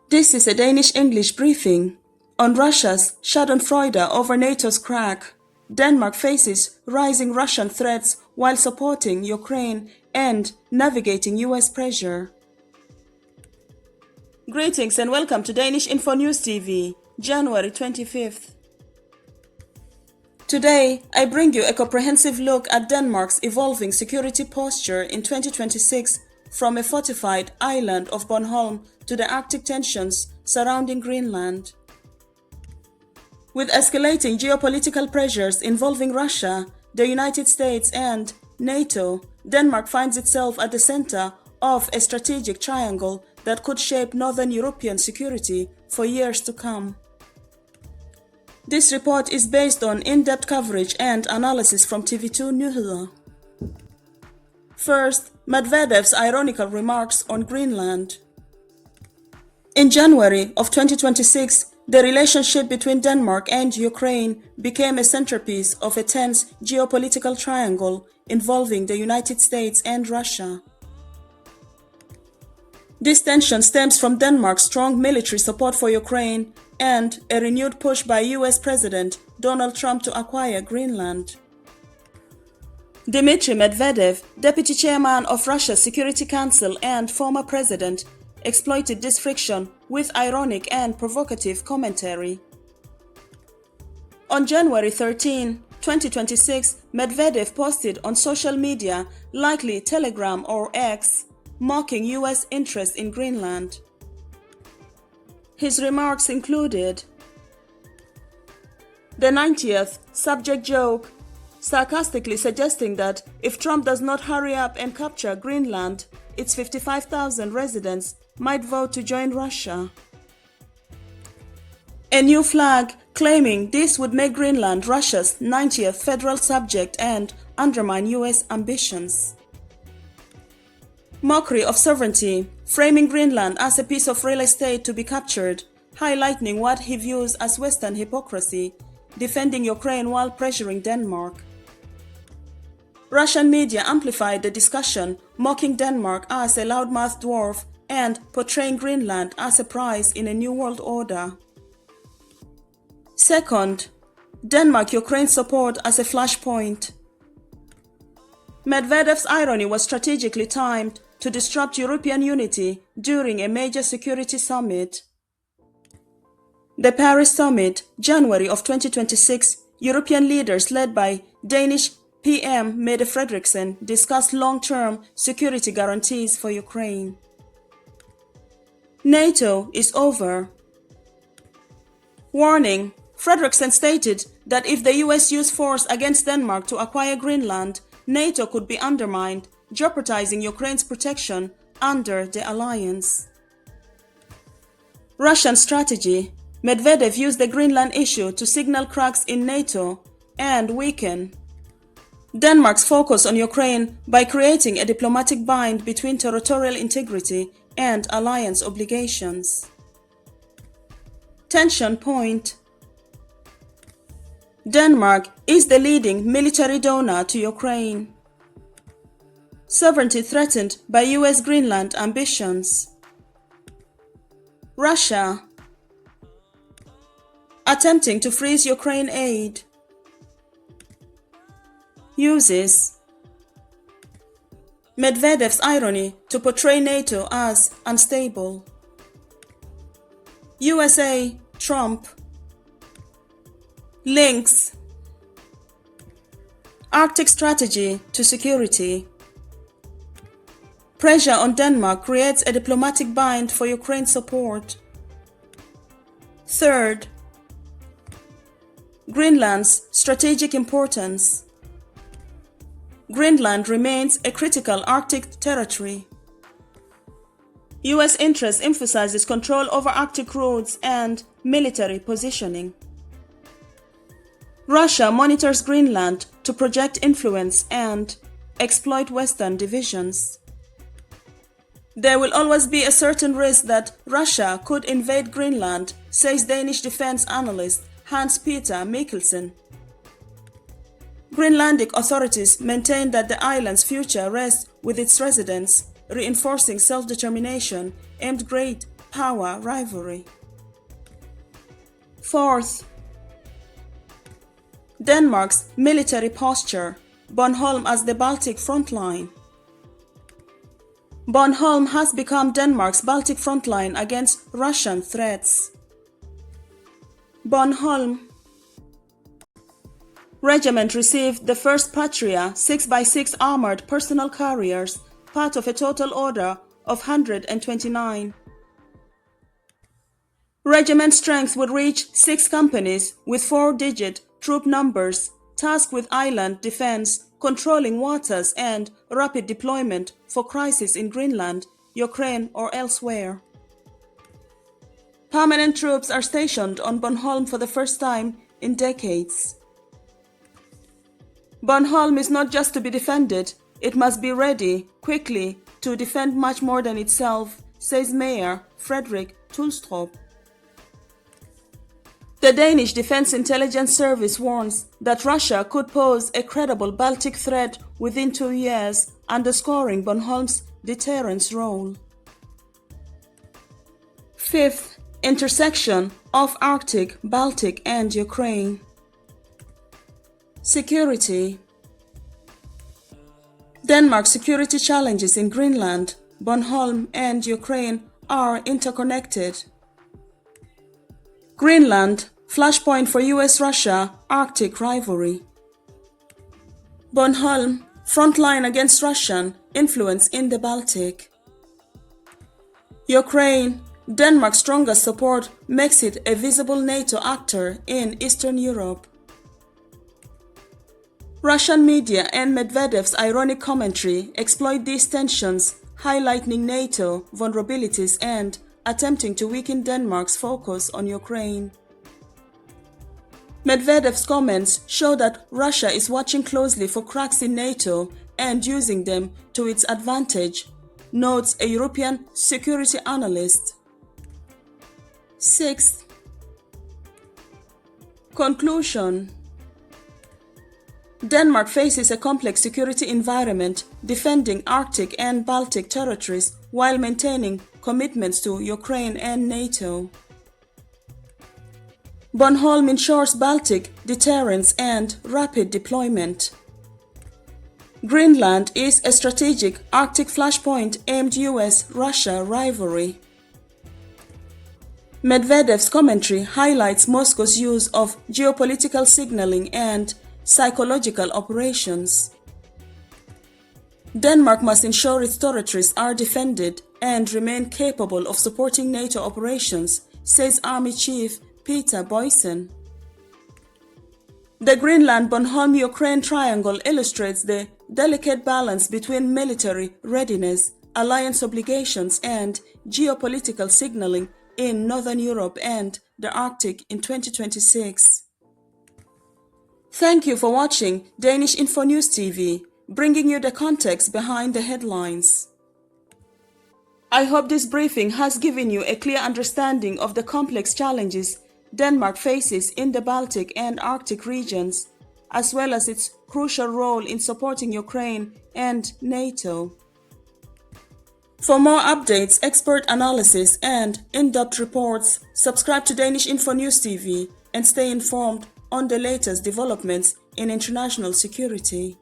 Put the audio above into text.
This is a Danish English briefing on Russia's Schadenfreude over NATO's crack. Denmark faces rising Russian threats while supporting Ukraine and navigating US pressure. Greetings and welcome to Danish-InfoNews TV, January 25th. Today, I bring you a comprehensive look at Denmark's evolving security posture in 2026 from a fortified island of Bornholm to the Arctic tensions surrounding Greenland. With escalating geopolitical pressures involving Russia, the United States and NATO, Denmark finds itself at the center of a strategic triangle that could shape Northern European security for years to come. This report is based on in-depth coverage and analysis from TV2 Nyheder. First, Medvedev's ironical remarks on Greenland. In January of 2026, the relationship between Denmark and Ukraine became a centerpiece of a tense geopolitical triangle involving the United States and Russia. This tension stems from Denmark's strong military support for Ukraine and a renewed push by US President Donald Trump to acquire Greenland. Dmitry Medvedev, deputy chairman of Russia's Security Council and former president, exploited this friction with ironic and provocative commentary. On January 13, 2026, Medvedev posted on social media, likely Telegram or X, mocking US interest in Greenland. His remarks included the 90th subject joke, sarcastically suggesting that if Trump does not hurry up and capture Greenland, its 55,000 residents might vote to join Russia. A new flag claiming this would make Greenland Russia's 90th federal subject and undermine US ambitions. Mockery of sovereignty, framing Greenland as a piece of real estate to be captured, highlighting what he views as Western hypocrisy, defending Ukraine while pressuring Denmark. Russian media amplified the discussion, mocking Denmark as a loudmouth dwarf and portraying Greenland as a prize in a new world order. Second, Denmark-Ukraine support as a flashpoint. Medvedev's irony was strategically timed to disrupt European unity during a major security summit. The Paris Summit, January of 2026, European leaders led by Danish PM Mette Frederiksen discussed long-term security guarantees for Ukraine. NATO is over. Warning: Frederiksen stated that if the US used force against Denmark to acquire Greenland, NATO could be undermined, jeopardizing Ukraine's protection under the alliance. Russian strategy: Medvedev used the Greenland issue to signal cracks in NATO and weaken Denmark's focus on Ukraine by creating a diplomatic bind between territorial integrity and alliance obligations. Tension point: Denmark is the leading military donor to Ukraine. Sovereignty threatened by US Greenland ambitions. Russia attempting to freeze Ukraine aid. Uses Medvedev's irony to portray NATO as unstable. USA, Trump. Links: Arctic strategy to security. Pressure on Denmark creates a diplomatic bind for Ukraine support. Third, Greenland's strategic importance. Greenland remains a critical Arctic territory. US interest emphasizes control over Arctic routes and military positioning. Russia monitors Greenland to project influence and exploit Western divisions. There will always be a certain risk that Russia could invade Greenland, says Danish defense analyst Hans-Peter Mikkelsen. Greenlandic authorities maintain that the island's future rests with its residents, reinforcing self-determination aimed great power rivalry. Fourth, Denmark's military posture, Bornholm as the Baltic front line. Bornholm has become Denmark's Baltic front line against Russian threats. Bornholm Regiment received the first Patria 6x6 armored personal carriers, part of a total order of 129. Regiment strength would reach 6 companies with 4-digit troop numbers, tasked with island defense, controlling waters and rapid deployment for crisis in Greenland, Ukraine or elsewhere. Permanent troops are stationed on Bornholm for the first time in decades. Bornholm is not just to be defended, it must be ready, quickly, to defend much more than itself, says Mayor Fredrik Tulstrup. The Danish Defense Intelligence Service warns that Russia could pose a credible Baltic threat within 2 years, underscoring Bornholm's deterrence role. Fifth, intersection of Arctic, Baltic and Ukraine. Security. Denmark's security challenges in Greenland, Bornholm and Ukraine are interconnected. Greenland, flashpoint for US-Russia Arctic rivalry. Bornholm, frontline against Russian influence in the Baltic. Ukraine, Denmark's strongest support makes it a visible NATO actor in Eastern Europe. Russian media and Medvedev's ironic commentary exploit these tensions, highlighting NATO vulnerabilities and attempting to weaken Denmark's focus on Ukraine. Medvedev's comments show that Russia is watching closely for cracks in NATO and using them to its advantage, notes a European security analyst. Sixth, conclusion. Denmark faces a complex security environment, defending Arctic and Baltic territories while maintaining commitments to Ukraine and NATO. Bornholm ensures Baltic deterrence and rapid deployment. Greenland is a strategic Arctic flashpoint aimed US-Russia rivalry. Medvedev's commentary highlights Moscow's use of geopolitical signaling and psychological operations. Denmark must ensure its territories are defended and remain capable of supporting NATO operations, says Army Chief Peter Boysen. The Greenland-Bornholm-Ukraine triangle illustrates the delicate balance between military readiness, alliance obligations, and geopolitical signaling in Northern Europe and the Arctic in 2026. Thank you for watching Danish-InfoNews TV, bringing you the context behind the headlines. I hope this briefing has given you a clear understanding of the complex challenges Denmark faces in the Baltic and Arctic regions, as well as its crucial role in supporting Ukraine and NATO. For more updates, expert analysis, and in-depth reports, subscribe to Danish-InfoNews TV and stay informed on the latest developments in international security.